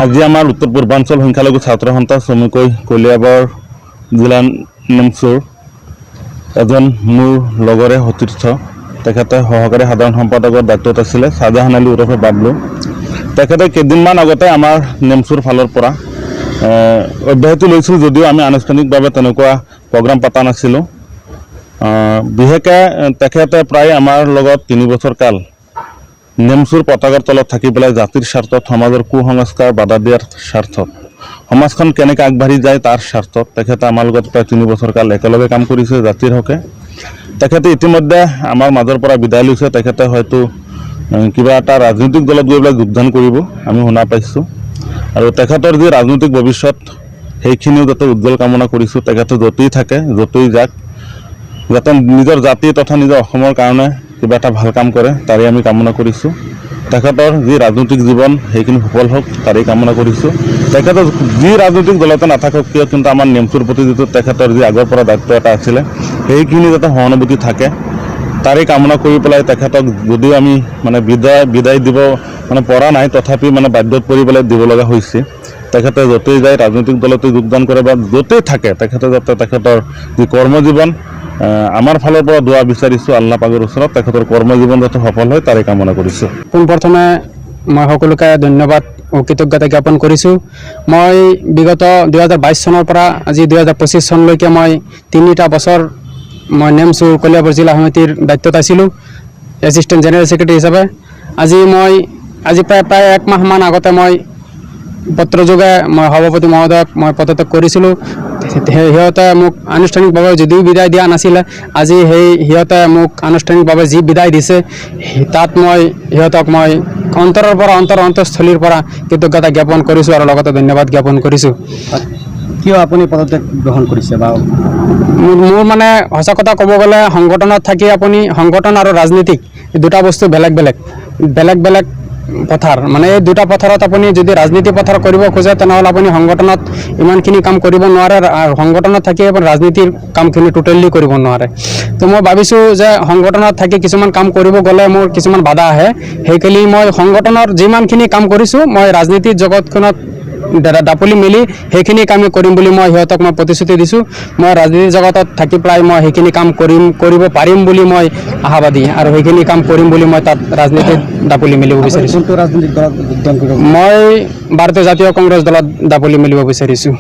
আজি আমাৰ উত্তৰ পূৰ্বাঞ্চল সংখ্যালঘু ছাত্ৰ সন্থা চমুকৈ কলিয়াবৰ জিলা নেমচুৰ এজন মোৰ লগৰে সতীৰ্থ তেখেতে সহকাৰী সাধাৰণ সম্পাদকৰ দায়িত্বত আছিলে শাহজাহান আলী ওৰফে বাবলু। তেখেতে কেইদিনমান আগতে আমাৰ নেমচুৰ ফালৰ পৰা অব্যাহতি লৈছিল যদিও আমি আনুষ্ঠানিকভাৱে তেনেকুৱা প্ৰগ্ৰাম পতা নাছিলোঁ। বিশেষকৈ তেখেতে প্ৰায় আমাৰ লগত 3 বছৰ কাল নেমচুৰ পতাকাৰ তলত থাকি পেলাই জাতিৰ স্বাৰ্থত সমাজৰ কুসংস্কাৰ বাধা দিয়াৰ স্বাৰ্থত সমাজখন কেনেকৈ আগবাঢ়ি যায় তাৰ স্বাৰ্থত তেখেতে আমাৰ লগত প্ৰায় 3 বছৰ কাল একেলগে কাম কৰিছে জাতিৰ হকে। তেখেতে ইতিমধ্যে আমাৰ মাজৰ পৰা বিদায় লৈছে। তেখেতে হয়তো কিবা এটা ৰাজনৈতিক দলত গৈ পেলাই যোগদান কৰিব আমি শুনা পাইছোঁ। আৰু তেখেতৰ যি ৰাজনৈতিক ভৱিষ্যত সেইখিনিও যাতে উজ্জ্বল কামনা কৰিছোঁ। তেখেতে য'তেই থাকে য'তেই যাক যাতে নিজৰ জাতি তথা নিজৰ অসমৰ কাৰণে কিবা এটা ভাল কাম কৰে তাৰে আমি কামনা কৰিছোঁ। তেখেতৰ যি ৰাজনৈতিক জীৱন সেইখিনি সফল হওক তাৰেই কামনা কৰিছোঁ। তেখেতৰ যি ৰাজনৈতিক দলতে নাথাকক কিয় কিন্তু আমাৰ নেমচুৰ প্ৰতি যিটো তেখেতৰ যি আগৰ পৰা দায়িত্ব এটা আছিলে সেইখিনি যাতে সহানুভূতি থাকে তাৰেই কামনা কৰি পেলাই তেখেতক যদিও আমি মানে বিদায় দিব মানে পৰা নাই তথাপি মানে বাধ্যত পৰি পেলাই দিব লগা হৈছে। তেখেতে য'তেই যায় ৰাজনৈতিক দলতে যোগদান কৰে বা য'তেই থাকে তেখেতে যাতে তেখেতৰ যি কৰ্মজীৱন আমাৰ ফালৰ পৰা দোৱা বিচাৰিছোঁ আল্লাহ পাকৰ ওচৰত তেখেতৰ কৰ্মজীৱন যাতে সফল হয় তাৰে কামনা কৰিছোঁ। পোনপ্ৰথমে মই সকলোকে ধন্যবাদ ও কৃতজ্ঞতা জ্ঞাপন কৰিছোঁ। মই বিগত 2022 চনৰ পৰা আজি 2025 চনলৈকে মই 3টা বছৰ মই নেমচু কলিয়াবৰ জিলা সমিতিৰ দায়িত্বত আছিলোঁ এছিষ্টেণ্ট জেনেৰেল ছেক্ৰেটাৰী হিচাপে। আজি প্ৰায় 1 মাহমান আগতে মই পত্ৰযোগে মই সভাপতি মহোদয়ক মই পদত্যাগ কৰিছিলোঁ। সিহঁতে মোক আনুষ্ঠানিকভাৱে যদিও বিদায় দিয়া নাছিলে আজি সিহঁতে মোক আনুষ্ঠানিকভাৱে যি বিদায় দিছে তাত মই সিহঁতক মই অন্তৰৰ পৰা অন্তৰস্থলীৰ পৰা কৃতজ্ঞতা জ্ঞাপন কৰিছোঁ আৰু লগতে ধন্যবাদ জ্ঞাপন কৰিছোঁ। কিয় আপুনি পদত্যাগ গ্ৰহণ কৰিছে বা মোৰ মানে সঁচা কথা ক'ব গ'লে সংগঠনত থাকি আপুনি সংগঠন আৰু ৰাজনীতিক দুটা বস্তু বেলেগ বেলেগ পথাৰ মানে এই দুটা পথাৰত আপুনি যদি ৰাজনীতি পথাৰ কৰিব খোজে তেনেহ'লে আপুনি সংগঠনত ইমানখিনি কাম কৰিব নোৱাৰে আৰু সংগঠনত থাকি আপুনি ৰাজনীতিৰ কামখিনি টোটেলি কৰিব নোৱাৰে। তো মই ভাবিছোঁ যে সংগঠনত থাকি কিছুমান কাম কৰিব গ'লে মোৰ কিছুমান বাধা আহে। সেইকাৰণে মই সংগঠনৰ যিমানখিনি কাম কৰিছোঁ মই ৰাজনীতিৰ জগতখনত দাপলি মেলি সেইখিনি কামেই কৰিম বুলি মই সিহঁতক মই প্ৰতিশ্ৰুতি দিছোঁ। মই ৰাজনীতিৰ জগতত থাকি পেলাই মই সেইখিনি কাম কৰিব পাৰিম বুলি মই আশাবাদী আৰু সেইখিনি কাম কৰিম বুলি মই তাত ৰাজনীতিত দাপলি মেলিব বিচাৰিছোঁ। কোনটো ৰাজনৈতিক দলত যোগদান কৰিব? মই ভাৰতীয় জাতীয় কংগ্ৰেছ দলত দাপলি মেলিব বিচাৰিছোঁ।